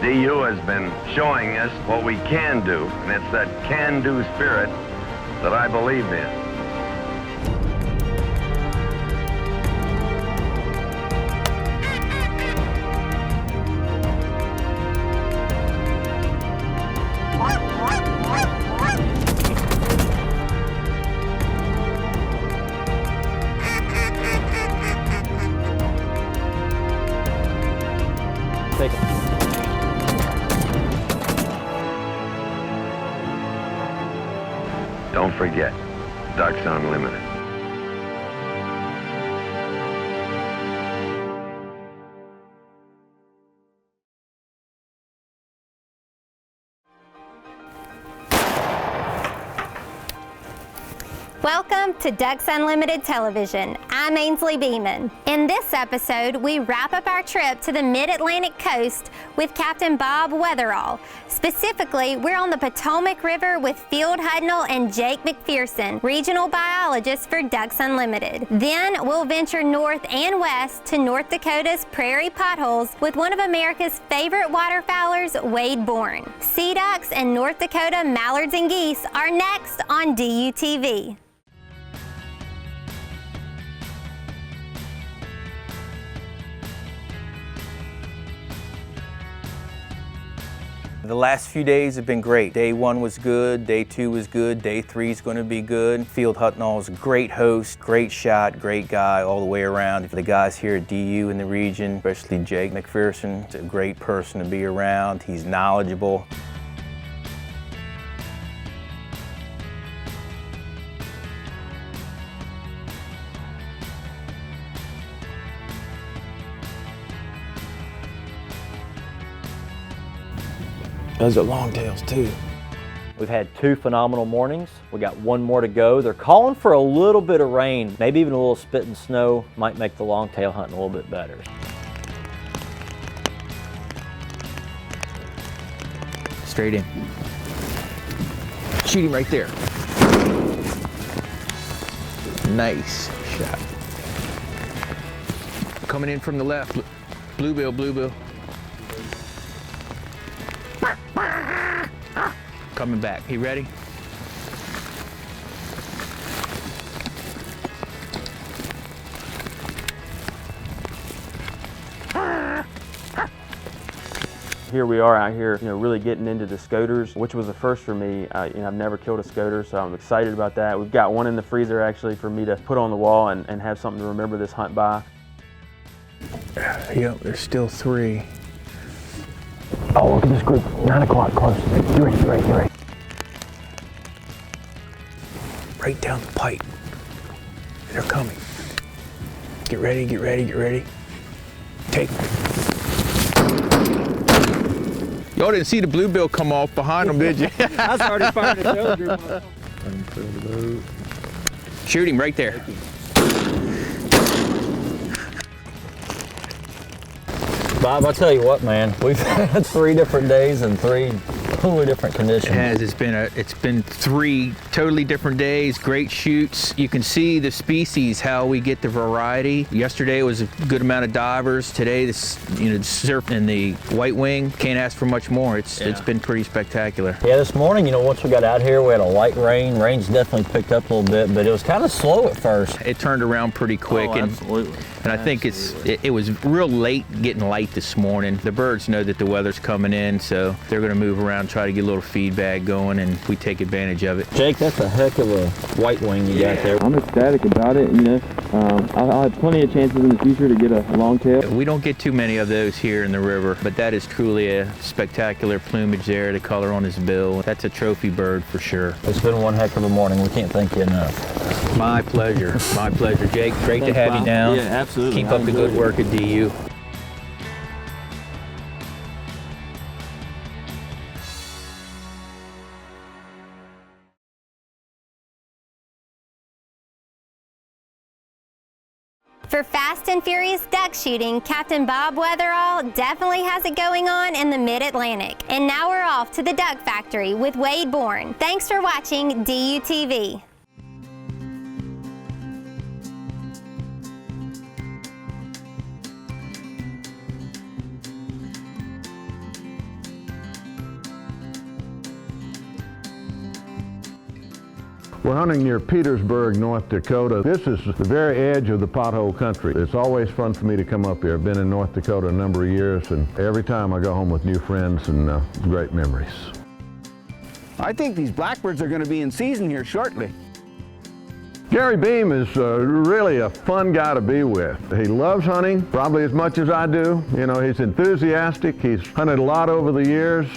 DU has been showing us what we can do, and it's that can-do spirit that I believe in. Take it. Don't forget, Ducks Unlimited. Welcome to Ducks Unlimited Television. I'm Ainsley Beeman. In this episode, we wrap up our trip to the Mid-Atlantic coast with Captain Bob Weatherall. Specifically, we're on the Potomac River with Field Hudnall and Jake McPherson, regional biologists for Ducks Unlimited. Then we'll venture north and west to North Dakota's prairie potholes with one of America's favorite waterfowlers, Wade Bourne. Sea ducks and North Dakota mallards and geese are next on DUTV. The last few days have been great. Day 1 was good, day 2 was good, day 3 is going to be good. Field Hudnall is a great host, great shot, great guy all the way around. For the guys here at DU in the region, especially Jake McPherson, he's a great person to be around. He's knowledgeable. Those are longtails too. We've had 2 phenomenal mornings. We got 1 more to go. They're calling for a little bit of rain, maybe even a little spit and snow might make the longtail hunting a little bit better. Straight in. Shoot him right there. Nice shot. Coming in from the left. Bluebill, bluebill. Coming back. He ready? Here we are out here, really getting into the scoters, which was a first for me. I've never killed a scoter, so I'm excited about that. We've got one in the freezer actually for me to put on the wall and have something to remember this hunt by. Yep, there's still 3. Oh, look at this group, 9 o'clock close. Get ready, get ready, get ready. Right down the pipe. They're coming. Get ready, get ready, get ready. Take them. Y'all didn't see the bluebill come off behind them, did you? I started firing at the other group. Shoot him right there. Bob, I'll tell you what, man, we've had 3 different days and 3 totally different conditions. It has. It's been 3 totally different days. Great shoots. You can see the species, how we get the variety. Yesterday was a good amount of divers. Today, the surf and the white wing. Can't ask for much more. It's been pretty spectacular. Yeah, this morning, once we got out here, we had a light rain. Rain's definitely picked up a little bit, but it was kind of slow at first. It turned around pretty quick. Oh, absolutely. And I think it was real late getting light this morning. The birds know that the weather's coming in, so they're going to move around, try to get a little feedback going, and we take advantage of it. Jake, that's a heck of a white wing you got there. I'm ecstatic about it. I'll have plenty of chances in the future to get a longtail. We don't get too many of those here in the river, but that is truly a spectacular plumage there, the color on his bill. That's a trophy bird for sure. It's been one heck of a morning. We can't thank you enough. My pleasure. My pleasure, Jake. Great to have you down. Yeah, absolutely. Keep up the good work at DU. For fast and furious duck shooting, Captain Bob Weatherall definitely has it going on in the Mid-Atlantic. And now we're off to the Duck Factory with Wade Bourne. Thanks for watching DUTV. We're hunting near Petersburg, North Dakota. This is the very edge of the pothole country. It's always fun for me to come up here. I've been in North Dakota a number of years, and every time I go home with new friends and great memories. I think these blackbirds are going to be in season here shortly. Gary Beam is really a fun guy to be with. He loves hunting, probably as much as I do. You know, he's enthusiastic. He's hunted a lot over the years.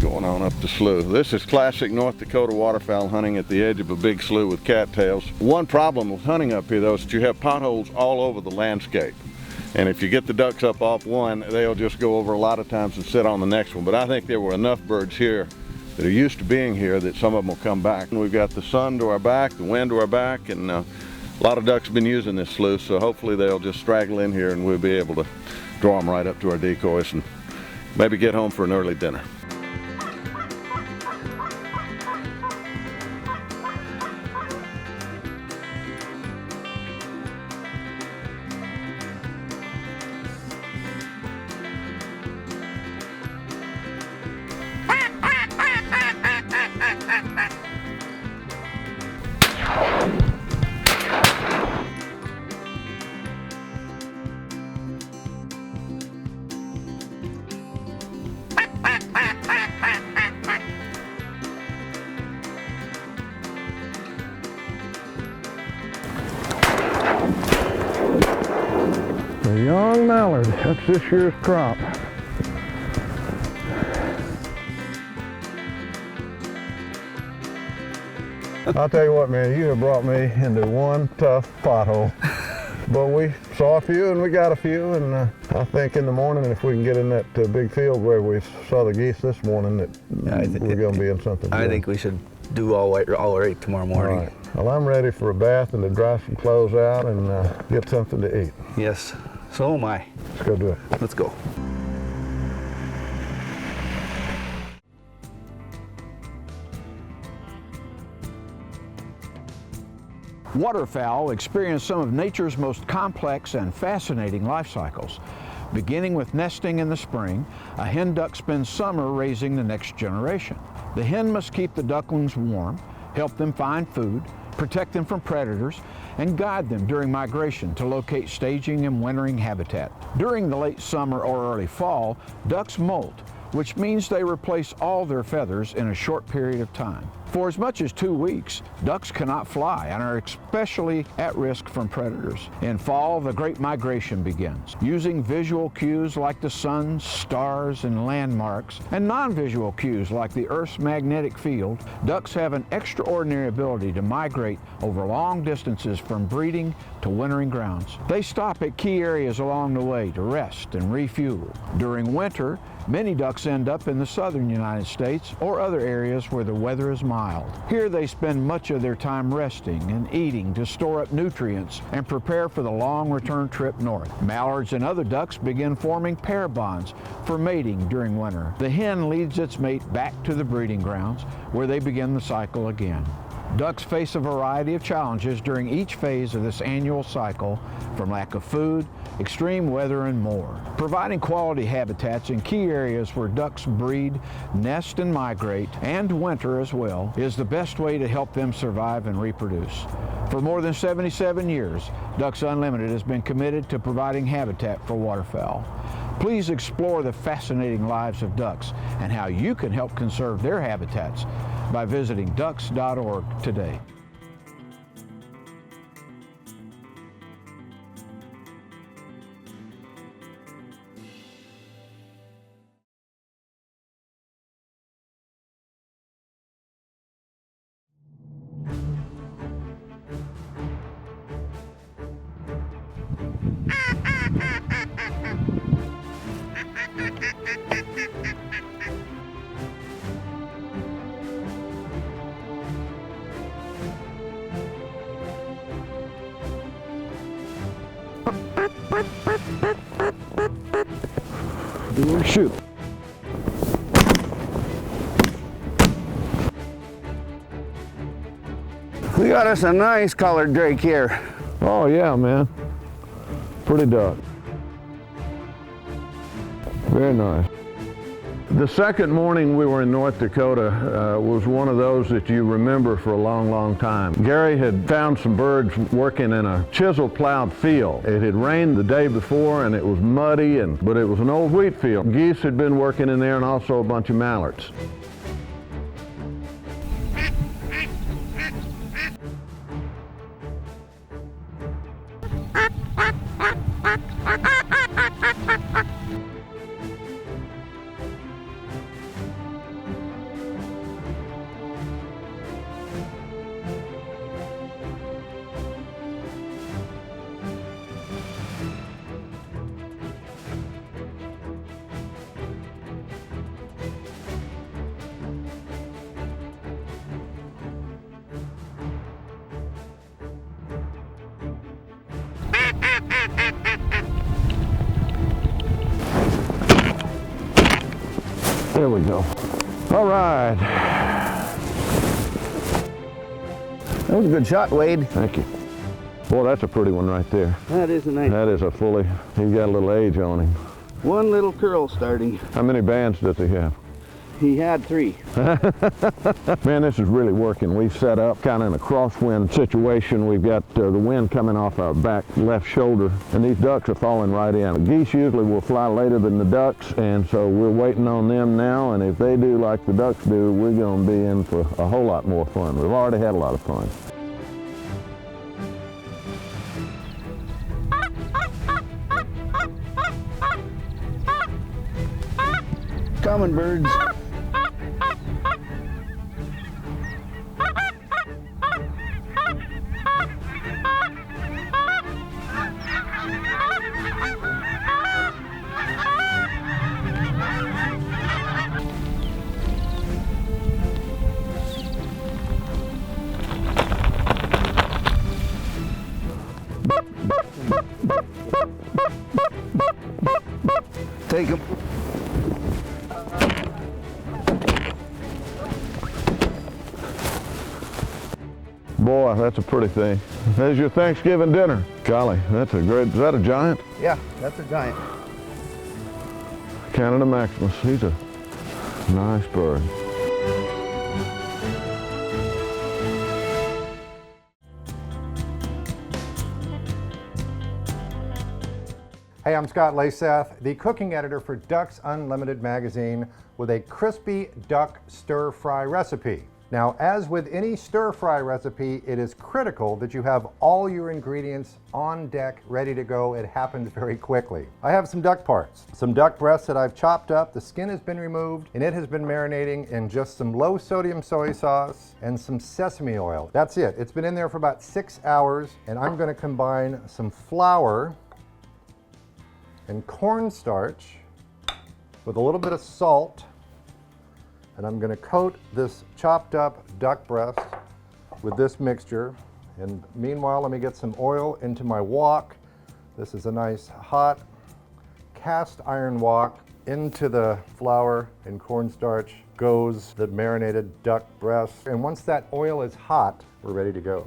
Going on up the slough. This is classic North Dakota waterfowl hunting at the edge of a big slough with cattails. One problem with hunting up here though is that you have potholes all over the landscape. And if you get the ducks up off one, they'll just go over a lot of times and sit on the next one. But I think there were enough birds here that are used to being here that some of them will come back. And we've got the sun to our back, the wind to our back, and a lot of ducks have been using this slough, so hopefully they'll just straggle in here and we'll be able to draw them right up to our decoys and maybe get home for an early dinner. A young mallard, that's this year's crop. I'll tell you what, man, you have brought me into one tough pothole. But we saw a few and we got a few, and I think in the morning, if we can get in that big field where we saw the geese this morning, that we're going to be in something good. I think we should do all right tomorrow morning. All right. Well, I'm ready for a bath and to dry some clothes out and get something to eat. Yes, so am I. Let's go do it. Let's go. Waterfowl experience some of nature's most complex and fascinating life cycles. Beginning with nesting in the spring, a hen duck spends summer raising the next generation. The hen must keep the ducklings warm, help them find food, protect them from predators, and guide them during migration to locate staging and wintering habitat. During the late summer or early fall, ducks molt, which means they replace all their feathers in a short period of time. For as much as 2 weeks, ducks cannot fly and are especially at risk from predators. In fall, the great migration begins. Using visual cues like the sun, stars, and landmarks, and non-visual cues like the Earth's magnetic field, ducks have an extraordinary ability to migrate over long distances from breeding to wintering grounds. They stop at key areas along the way to rest and refuel. During winter, many ducks end up in the southern United States or other areas where the weather is mild. Here they spend much of their time resting and eating to store up nutrients and prepare for the long return trip north. Mallards and other ducks begin forming pair bonds for mating during winter. The hen leads its mate back to the breeding grounds where they begin the cycle again. Ducks face a variety of challenges during each phase of this annual cycle, from lack of food, extreme weather, and more. Providing quality habitats in key areas where ducks breed, nest, and migrate, and winter as well, is the best way to help them survive and reproduce. For more than 77 years, Ducks Unlimited has been committed to providing habitat for waterfowl. Please explore the fascinating lives of ducks and how you can help conserve their habitats by visiting ducks.org today. Shoot. We got us a nice colored drake here. Oh yeah, man. Pretty duck. Very nice. The second morning we were in North Dakota was one of those that you remember for a long, long time. Gary had found some birds working in a chisel plowed field. It had rained the day before and it was muddy, but it was an old wheat field. Geese had been working in there and also a bunch of mallards. There we go. All right. That was a good shot, Wade. Thank you. Boy, that's a pretty one right there. That is a nice. That is a fully, he's got a little age on him. One little curl starting. How many bands does he have? He had 3. Man, this is really working. We've set up kind of in a crosswind situation. We've got the wind coming off our back left shoulder, and these ducks are falling right in. Geese usually will fly later than the ducks, and so we're waiting on them now, and if they do like the ducks do, we're going to be in for a whole lot more fun. We've already had a lot of fun. Coming, birds. Take them. Boy, that's a pretty thing. There's your Thanksgiving dinner. Golly, that's a great, is that a giant? Yeah, that's a giant. Canada Maximus. He's a nice bird. Hey, I'm Scott Laseth, the cooking editor for Ducks Unlimited magazine, with a crispy duck stir-fry recipe. Now, as with any stir-fry recipe, it is critical that you have all your ingredients on deck, ready to go. It happens very quickly. I have some duck parts, some duck breasts that I've chopped up, the skin has been removed, and it has been marinating in just some low-sodium soy sauce and some sesame oil. That's it. It's been in there for about 6 hours, and I'm going to combine some flour and cornstarch with a little bit of salt, and I'm going to coat this chopped up duck breast with this mixture. And meanwhile, let me get some oil into my wok. This is a nice hot cast iron wok. Into the flour and cornstarch goes the marinated duck breast, and once that oil is hot, we're ready to go.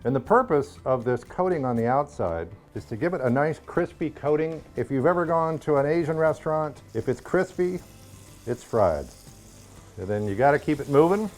And the purpose of this coating on the outside is to give it a nice crispy coating. If you've ever gone to an Asian restaurant, if it's crispy, it's fried. And then you got to keep it moving.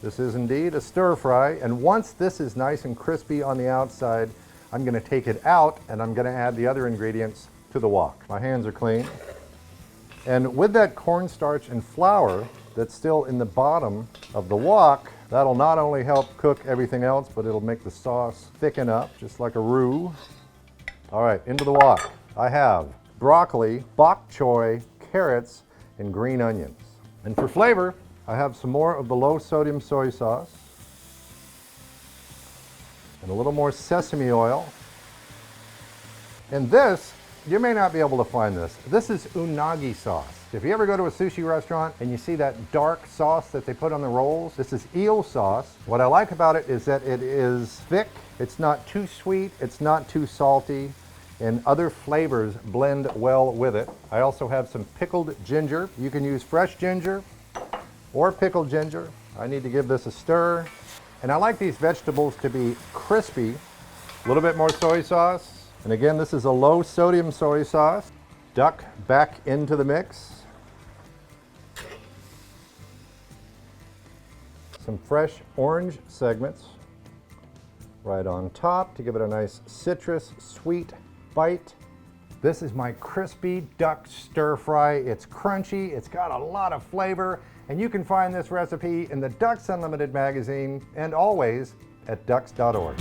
This is indeed a stir fry, and once this is nice and crispy on the outside, I'm going to take it out and I'm going to add the other ingredients to the wok. My hands are clean. And with that cornstarch and flour that's still in the bottom of the wok, that'll not only help cook everything else, but it'll make the sauce thicken up, just like a roux. All right, into the wok. I have broccoli, bok choy, carrots, and green onions. And for flavor, I have some more of the low-sodium soy sauce and a little more sesame oil. And this, you may not be able to find this. This is unagi sauce. If you ever go to a sushi restaurant and you see that dark sauce that they put on the rolls, this is eel sauce. What I like about it is that it is thick, it's not too sweet, it's not too salty, and other flavors blend well with it. I also have some pickled ginger. You can use fresh ginger or pickled ginger. I need to give this a stir. And I like these vegetables to be crispy. A little bit more soy sauce. And again, this is a low sodium soy sauce. Duck back into the mix. Some fresh orange segments right on top to give it a nice citrus sweet bite. This is my crispy duck stir fry. It's crunchy, it's got a lot of flavor, and you can find this recipe in the Ducks Unlimited magazine and always at ducks.org.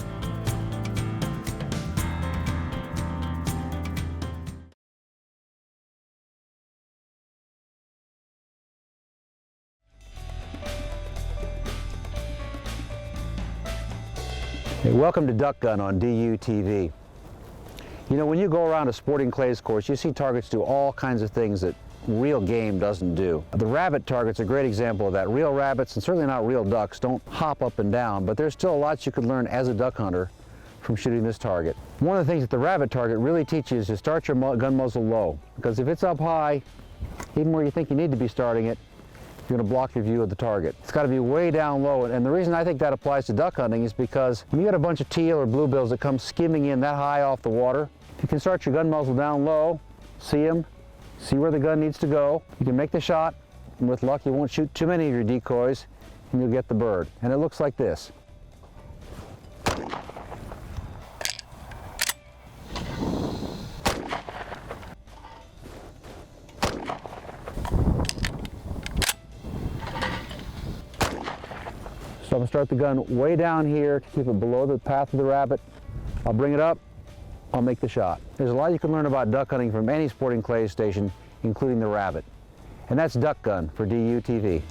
Hey, welcome to Duck Gun on DUTV. You know, when you go around a sporting clays course, you see targets do all kinds of things that real game doesn't do. The rabbit target's a great example of that. Real rabbits, and certainly not real ducks, don't hop up and down, but there's still a lot you could learn as a duck hunter from shooting this target. One of the things that the rabbit target really teaches is to start your gun muzzle low, because if it's up high, even where you think you need to be starting it, you're going to block your view of the target. It's got to be way down low, and the reason I think that applies to duck hunting is because when you got a bunch of teal or bluebills that come skimming in that high off the water, you can start your gun muzzle down low, see them, see where the gun needs to go. You can make the shot, and with luck you won't shoot too many of your decoys, and you'll get the bird. And it looks like this. So I'm going to start the gun way down here to keep it below the path of the rabbit. I'll bring it up, I'll make the shot. There's a lot you can learn about duck hunting from any sporting clays station, including the rabbit. And that's Duck Gun for DUTV.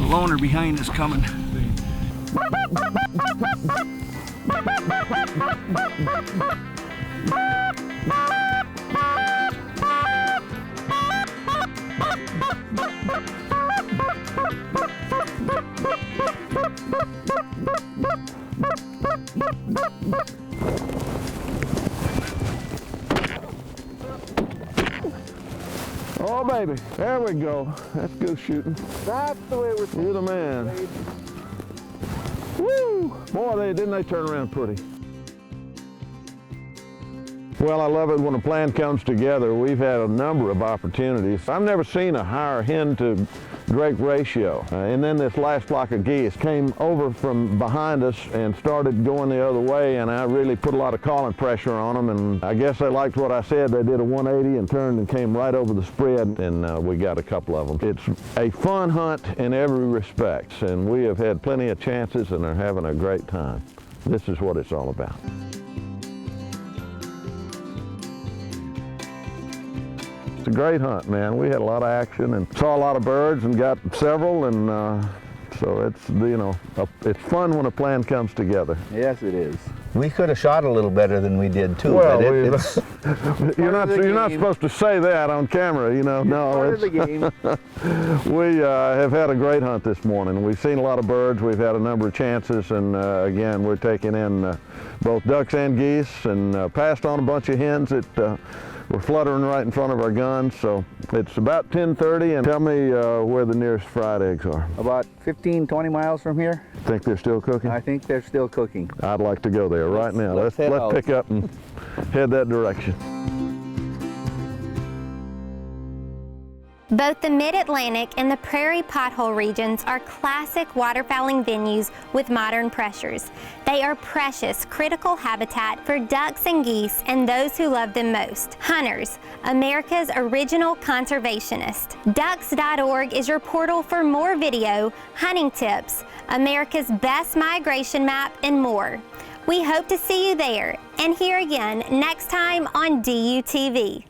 Loner behind us coming. Oh, baby, there we go. That's goose shooting. That's the way we're supposed to. You're the man. Woo! Boy, didn't they turn around pretty. Well, I love it when a plan comes together. We've had a number of opportunities. I've never seen a higher hen to drake ratio. And then this last flock of geese came over from behind us and started going the other way, and I really put a lot of calling pressure on them, and I guess they liked what I said. They did a 180 and turned and came right over the spread, and we got a couple of them. It's a fun hunt in every respect, and we have had plenty of chances and are having a great time. This is what it's all about. It's a great hunt, man. We had a lot of action and saw a lot of birds and got several, and so it's, you know, it's fun when a plan comes together. Yes, it is. We could have shot a little better than we did too. Well, but it's you're not supposed to say that on camera, you know. No, part of the game. We have had a great hunt this morning. We've seen a lot of birds. We've had a number of chances, and again, we're taking in both ducks and geese, and passed on a bunch of hens that were fluttering right in front of our guns. So it's about 10:30, and tell me where the nearest fried eggs are. About 15, 20 miles from here. Think they're still cooking? I think they're still cooking. I'd like to go there right now. Let's pick up and Mm. 'em. Let's pick up and head that direction. Both the Mid-Atlantic and the Prairie Pothole regions are classic waterfowling venues with modern pressures. They are precious, critical habitat for ducks and geese and those who love them most. Hunters, America's original conservationist. Ducks.org is your portal for more video, hunting tips, America's best migration map, and more. We hope to see you there and here again next time on DUTV.